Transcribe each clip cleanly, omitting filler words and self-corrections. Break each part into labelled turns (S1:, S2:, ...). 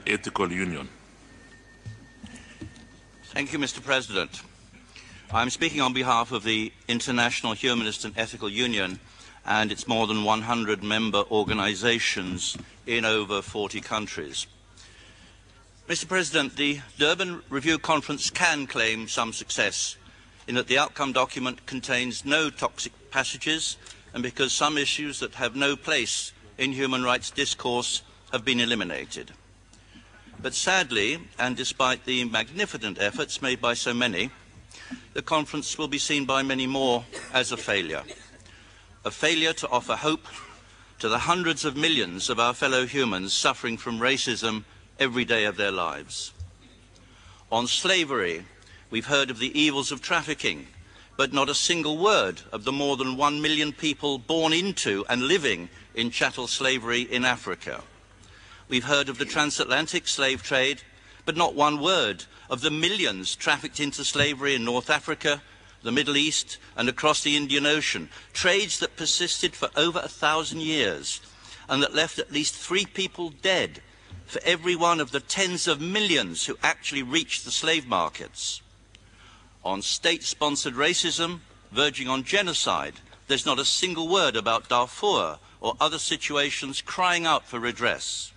S1: ethical union.
S2: Thank you, Mr. President. I'm speaking on behalf of the International Humanist and Ethical Union and its more than 100 member organizations in over 40 countries. Mr. President, the Durban Review Conference can claim some success in that the outcome document contains no toxic passages and because some issues that have no place in human rights discourse have been eliminated. But sadly, and despite the magnificent efforts made by so many, the conference will be seen by many more as a failure to offer hope to the hundreds of millions of our fellow humans suffering from racism every day of their lives. On slavery, we've heard of the evils of trafficking, but not a single word of the more than 1 million people born into and living in chattel slavery in Africa. We've heard of the transatlantic slave trade, but not one word of the millions trafficked into slavery in North Africa, the Middle East, and across the Indian Ocean, trades that persisted for over 1,000 years and that left at least 3 people dead for every one of the tens of millions who actually reached the slave markets. On state-sponsored racism, verging on genocide, there's not a single word about Darfur or other situations crying out for redress.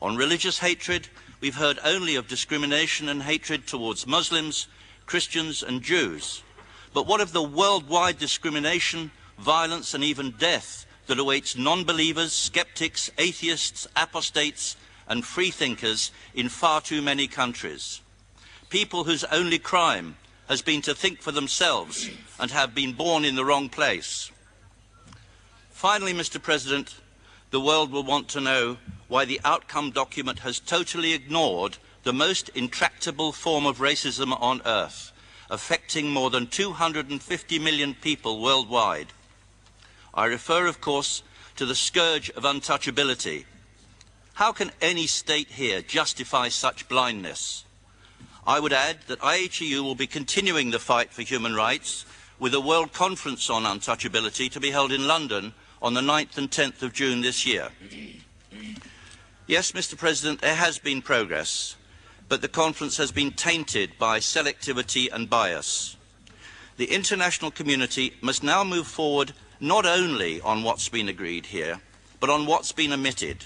S2: On religious hatred, we've heard only of discrimination and hatred towards Muslims, Christians and Jews. But what of the worldwide discrimination, violence and even death that awaits non-believers, skeptics, atheists, apostates and freethinkers in far too many countries? People whose only crime has been to think for themselves and have been born in the wrong place. Finally, Mr. President, the world will want to know why the outcome document has totally ignored the most intractable form of racism on earth, affecting more than 250 million people worldwide. I refer, of course, to the scourge of untouchability. How can any state here justify such blindness? I would add that IHEU will be continuing the fight for human rights with a World Conference on Untouchability to be held in London on the 9th and 10th of June this year. Yes, Mr. President, there has been progress, but the conference has been tainted by selectivity and bias. The international community must now move forward not only on what's been agreed here, but on what's been omitted.